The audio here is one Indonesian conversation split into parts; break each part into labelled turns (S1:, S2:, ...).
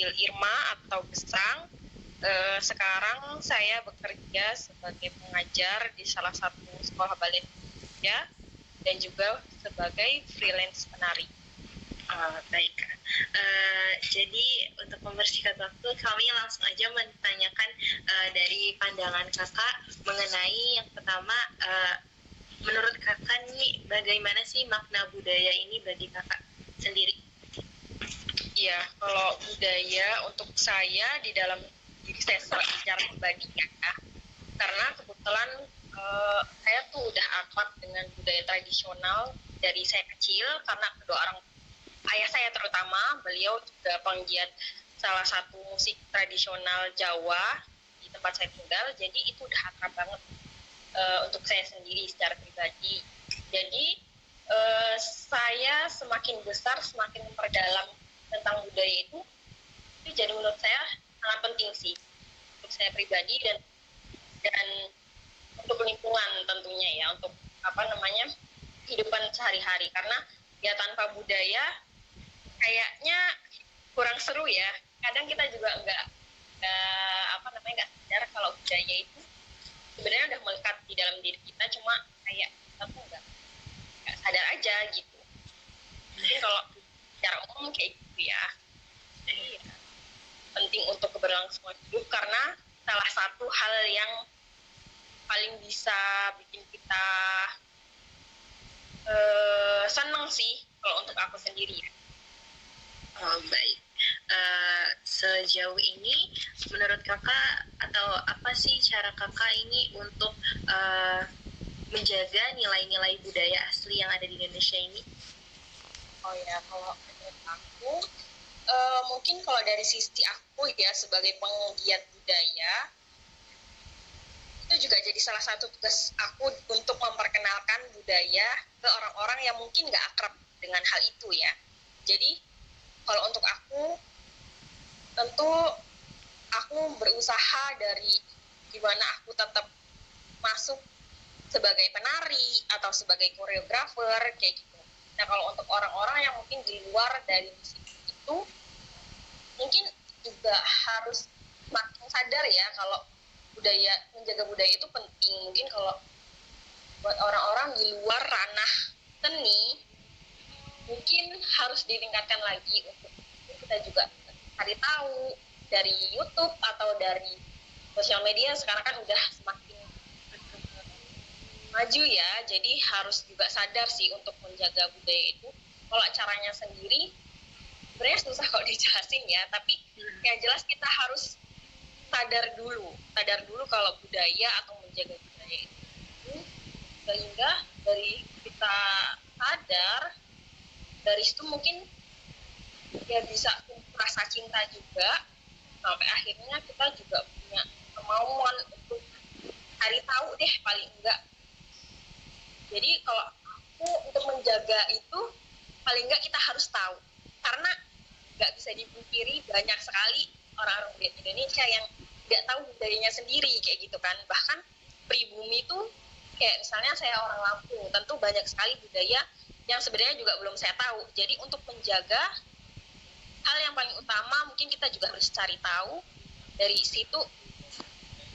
S1: dipanggil Irma atau Gesang. Sekarang saya bekerja sebagai pengajar di salah satu sekolah balet Indonesia dan juga sebagai freelance penari.
S2: Baik, jadi untuk membersihkan waktu, kami langsung aja menanyakan dari pandangan kakak mengenai yang pertama, menurut kakak nih bagaimana sih makna budaya ini bagi kakak sendiri?
S1: Iya, kalau budaya untuk saya di dalam diri saya secara pribadi ya, karena kebetulan saya tuh udah akrab dengan budaya tradisional dari saya kecil, karena kedua orang ayah saya terutama, beliau juga penggiat salah satu musik tradisional Jawa di tempat saya tinggal, jadi itu udah akrab banget untuk saya sendiri secara pribadi. Jadi saya semakin besar, semakin memperdalam tentang budaya itu jadi menurut saya sangat penting sih untuk saya pribadi dan untuk lingkungan tentunya ya, untuk kehidupan sehari-hari, karena ya tanpa budaya kayaknya kurang seru ya. Kadang kita juga nggak sadar kalau budaya itu sebenarnya udah melekat di dalam diri kita, cuma kayak kita tuh nggak sadar aja gitu. Mungkin kalau secara umum kayak gitu ya. Jadi ya, penting untuk keberlangsungan hidup, karena salah satu hal yang paling bisa bikin kita seneng sih kalau untuk aku sendiri ya.
S2: Baik. Sejauh ini menurut kakak atau apa sih cara kakak ini untuk menjaga nilai-nilai budaya asli yang ada di Indonesia ini?
S1: Oh ya, kalau menurut aku mungkin kalau dari sisi aku ya sebagai penggiat budaya, itu juga jadi salah satu tugas aku untuk memperkenalkan budaya ke orang-orang yang mungkin nggak akrab dengan hal itu ya. Jadi kalau untuk aku, tentu aku berusaha dari gimana aku tetap masuk sebagai penari atau sebagai koreografer kayak gitu. Nah kalau untuk orang-orang yang mungkin di luar dari musik itu, mungkin juga harus makin sadar ya kalau menjaga budaya itu penting. Mungkin kalau buat orang-orang di luar ranah seni, mungkin harus ditingkatkan lagi untuk kita juga cari tahu dari YouTube atau dari sosial media. Sekarang kan udah semakin maju ya, jadi harus juga sadar sih untuk menjaga budaya itu. Kalau caranya sendiri sebenarnya susah kalau dijelasin ya, tapi yang jelas kita harus sadar dulu kalau budaya atau menjaga budaya itu, sehingga dari kita sadar, dari situ mungkin ya bisa rasa cinta juga, sampai akhirnya kita juga punya kemauan untuk cari tahu deh paling enggak. Jadi kalau aku untuk menjaga itu paling enggak kita harus tahu, karena nggak bisa dipungkiri banyak sekali orang-orang di Indonesia yang tidak tahu budayanya sendiri kayak gitu kan. Bahkan pribumi itu kayak misalnya saya orang Lampung, tentu banyak sekali budaya yang sebenarnya juga belum saya tahu. Jadi untuk menjaga, hal yang paling utama mungkin kita juga harus cari tahu. Dari situ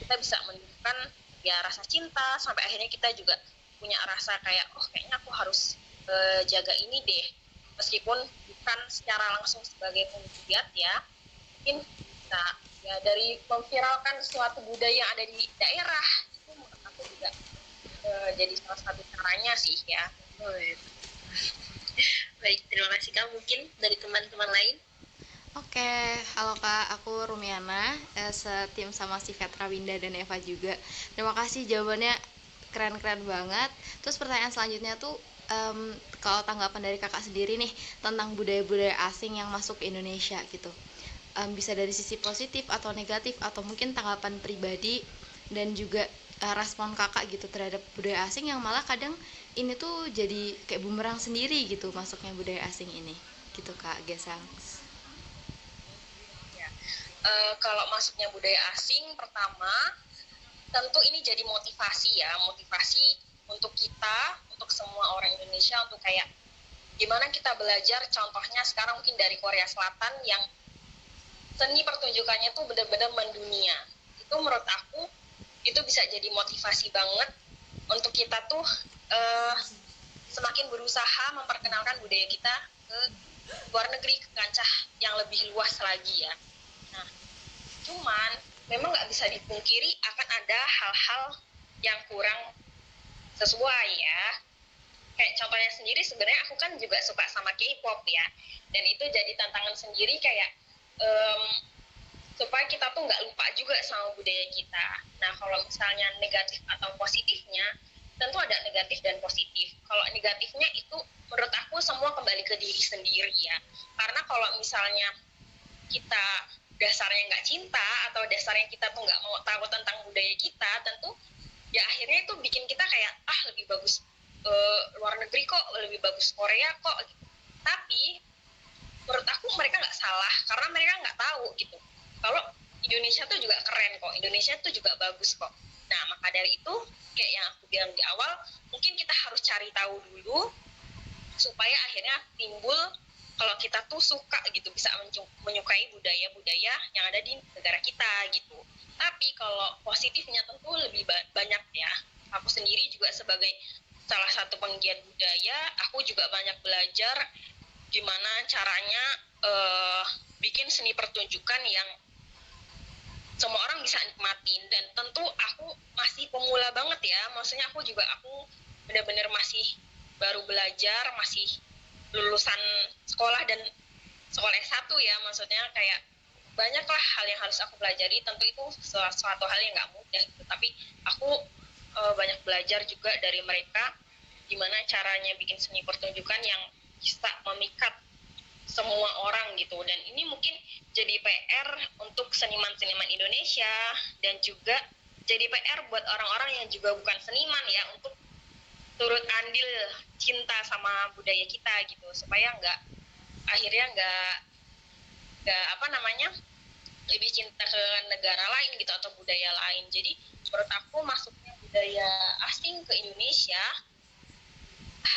S1: kita bisa menunjukkan ya rasa cinta, sampai akhirnya kita juga punya rasa kayak kayaknya aku harus jaga ini deh, meskipun bukan secara langsung sebagai penggiat ya, mungkin bisa ya dari memviralkan suatu budaya yang ada di daerah, itu menurut aku juga jadi salah satu caranya sih ya.
S2: Baik, terima kasih Kak. Mungkin dari teman-teman lain?
S3: Oke, halo Kak, aku Rumiana, setim sama si Vetra Winda dan Eva juga. Terima kasih, jawabannya keren-keren banget. Terus pertanyaan selanjutnya tuh, kalau tanggapan dari kakak sendiri nih tentang budaya-budaya asing yang masuk ke Indonesia gitu, bisa dari sisi positif atau negatif, atau mungkin tanggapan pribadi dan juga respon kakak gitu terhadap budaya asing yang malah kadang ini tuh jadi kayak bumerang sendiri gitu masuknya budaya asing ini gitu Kak Gesang.
S1: Kalau masuknya budaya asing, pertama tentu ini jadi motivasi untuk kita, untuk semua orang Indonesia, untuk kayak gimana kita belajar. Contohnya sekarang mungkin dari Korea Selatan yang seni pertunjukannya tuh benar-benar mendunia. Itu menurut aku itu bisa jadi motivasi banget untuk kita tuh semakin berusaha memperkenalkan budaya kita ke luar negeri, ke kancah yang lebih luas lagi ya. Nah, cuman memang nggak bisa dipungkiri akan ada hal-hal yang kurang sesuai ya. Kayak contohnya sendiri, sebenarnya aku kan juga suka sama K-pop ya, dan itu jadi tantangan sendiri kayak supaya kita tuh nggak lupa juga sama budaya kita. Nah, kalau misalnya negatif atau positifnya, tentu ada negatif dan positif. Kalau negatifnya itu menurut aku semua kembali ke diri sendiri ya. Karena kalau misalnya kita dasarnya nggak cinta atau dasarnya kita tuh nggak mau tahu tentang budaya kita, tentu ya akhirnya itu bikin kita kayak lebih bagus luar negeri kok, lebih bagus Korea kok gitu. Tapi menurut aku mereka nggak salah karena mereka nggak tahu gitu kalau Indonesia tuh juga keren kok, Indonesia tuh juga bagus kok. Nah, maka dari itu kayak yang aku bilang di awal, mungkin kita harus cari tahu dulu supaya akhirnya timbul kalau kita tuh suka gitu, bisa menyukai budaya-budaya yang ada di negara kita gitu. Tapi kalau positifnya tentu lebih banyak ya. Aku sendiri juga sebagai salah satu penggiat budaya, aku juga banyak belajar gimana caranya bikin seni pertunjukan yang semua orang bisa nikmatin. Dan tentu aku masih pemula banget ya, maksudnya aku benar-benar masih baru belajar, masih lulusan sekolah dan sekolah S1 ya, maksudnya kayak banyaklah hal yang harus aku pelajari. Tentu itu suatu hal yang nggak mudah gitu. Tapi aku banyak belajar juga dari mereka gimana caranya bikin seni pertunjukan yang bisa memikat semua orang gitu. Dan ini mungkin jadi PR untuk seniman-seniman Indonesia dan juga jadi PR buat orang-orang yang juga bukan seniman ya, untuk turut andil cinta sama budaya kita gitu, supaya akhirnya nggak lebih cinta ke negara lain gitu atau budaya lain. Jadi menurut aku masuknya budaya asing ke Indonesia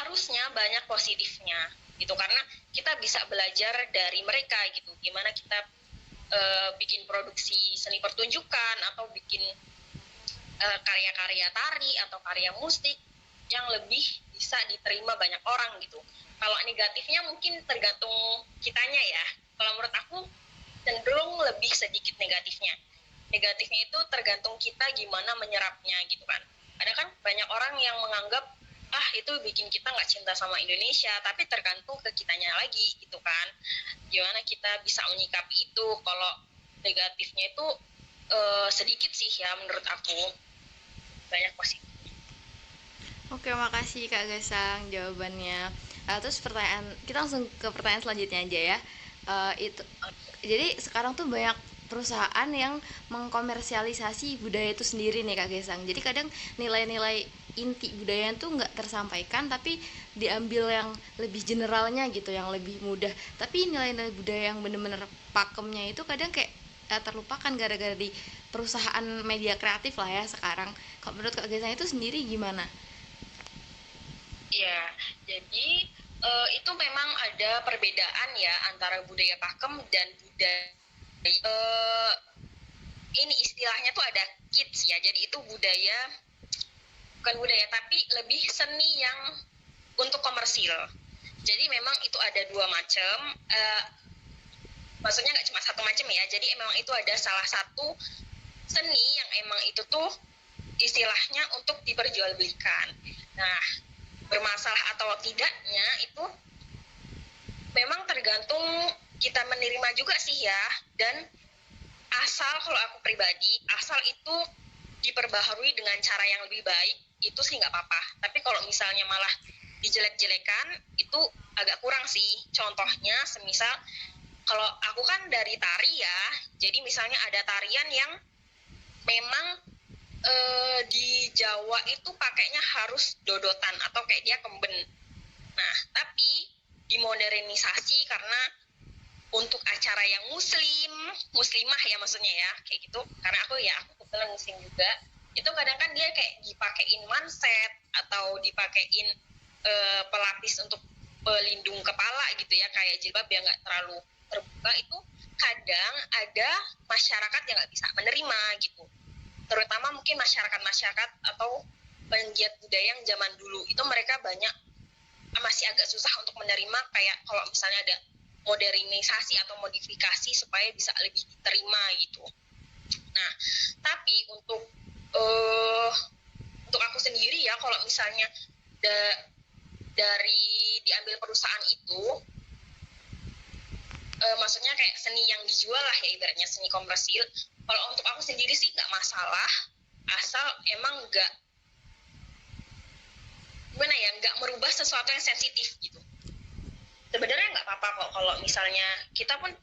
S1: harusnya banyak positifnya gitu, karena kita bisa belajar dari mereka gitu, gimana kita bikin produksi seni pertunjukan atau bikin karya-karya tari atau karya musik yang lebih bisa diterima banyak orang gitu. Kalau negatifnya mungkin tergantung kitanya ya. Kalau menurut aku cenderung lebih sedikit negatifnya. Negatifnya itu tergantung kita gimana menyerapnya gitu kan. Ada kan banyak orang yang menganggap itu bikin kita nggak cinta sama Indonesia, tapi tergantung ke kitanya lagi gitu kan. Gimana kita bisa menyikapi itu. Kalau negatifnya itu sedikit sih ya menurut aku, banyak positif.
S3: Oke, makasih Kak Gesang jawabannya. Terus kita langsung ke pertanyaan selanjutnya aja ya. Jadi sekarang tuh banyak perusahaan yang mengkomersialisasi budaya itu sendiri nih Kak Gesang. Jadi kadang nilai-nilai inti budaya itu nggak tersampaikan, tapi diambil yang lebih generalnya gitu, yang lebih mudah. Tapi nilai-nilai budaya yang bener-bener pakemnya itu kadang kayak terlupakan gara-gara di perusahaan media kreatif lah ya sekarang. Kalau menurut Kak Gesang itu sendiri gimana?
S1: Ya, jadi itu memang ada perbedaan ya antara budaya pakem dan budaya ini istilahnya tuh ada kids ya. Jadi itu bukan budaya tapi lebih seni yang untuk komersil. Jadi memang itu ada dua macam. Maksudnya nggak cuma satu macam ya. Jadi memang itu ada salah satu seni yang emang itu tuh istilahnya untuk diperjualbelikan. Nah, bermasalah atau tidaknya itu memang tergantung kita menerima juga sih ya. Dan asal, kalau aku pribadi, asal itu diperbaharui dengan cara yang lebih baik, itu sih nggak apa-apa. Tapi kalau misalnya malah dijelek-jelekan, itu agak kurang sih. Contohnya semisal kalau aku kan dari tari ya, jadi misalnya ada tarian yang memang di Jawa itu pakainya harus dodotan atau kayak dia kemben. Nah, tapi dimodernisasi karena untuk acara yang muslimah ya maksudnya ya, kayak gitu. Karena aku kebetulan muslim juga. Itu kadang kan dia kayak dipakein manset atau dipakein pelapis untuk pelindung kepala gitu ya, kayak jilbab yang nggak terlalu terbuka. Itu kadang ada masyarakat yang nggak bisa menerima gitu, terutama mungkin masyarakat atau penggiat budaya yang zaman dulu itu mereka banyak masih agak susah untuk menerima kayak kalau misalnya ada modernisasi atau modifikasi supaya bisa lebih diterima gitu. Nah, tapi untuk aku sendiri ya, kalau misalnya dari diambil perusahaan itu, maksudnya kayak seni yang dijual lah ya, ibaratnya seni komersil. Kalau untuk aku sendiri sih nggak masalah, asal emang nggak merubah sesuatu yang sensitif gitu. Sebenarnya nggak apa-apa kok kalau misalnya kita pun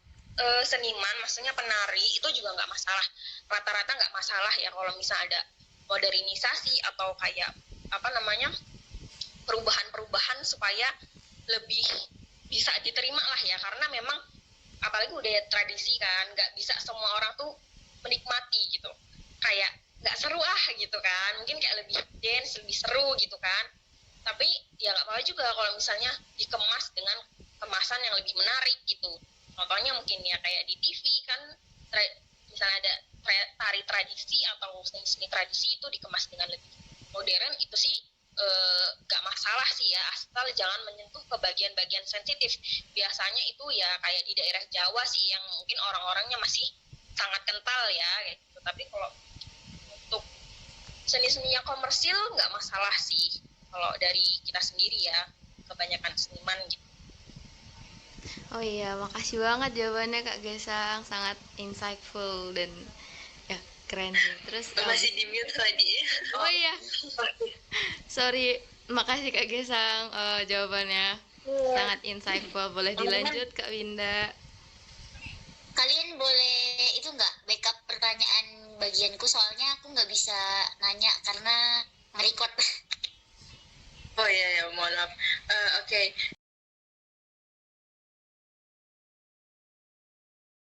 S1: seniman, maksudnya penari itu juga nggak masalah, rata-rata nggak masalah ya kalau misalnya ada modernisasi atau kayak perubahan-perubahan supaya lebih bisa diterima lah ya, karena memang apalagi budaya tradisi kan, nggak bisa semua orang tuh menikmati gitu, kayak nggak seru gitu kan, mungkin kayak lebih dance, lebih seru gitu kan, tapi ya nggak apa-apa juga kalau misalnya dikemas dengan kemasan yang lebih menarik gitu. Contohnya mungkin ya kayak di TV kan, misalnya ada tari tradisi atau seni tradisi itu dikemas dengan lebih modern, itu sih gak masalah sih ya, asal jangan menyentuh ke bagian-bagian sensitif. Biasanya itu ya kayak di daerah Jawa sih yang mungkin orang-orangnya masih sangat kental ya kayak gitu. Tapi kalau untuk seni-seni yang komersil nggak masalah sih kalau dari kita sendiri ya, kebanyakan seniman gitu.
S3: Oh iya, makasih banget jawabannya Kak Gesang, sangat insightful dan ya keren sih. Terus
S2: Masih di mute tadi.
S3: oh iya, sorry, makasih Kak Gesang, jawabannya sangat insightful. Boleh dilanjut Kak Winda.
S4: Kalian boleh itu nggak backup pertanyaan bagianku, soalnya aku nggak bisa nanya karena nge-record.
S2: Oh iya, ya, mohon maaf. Oke.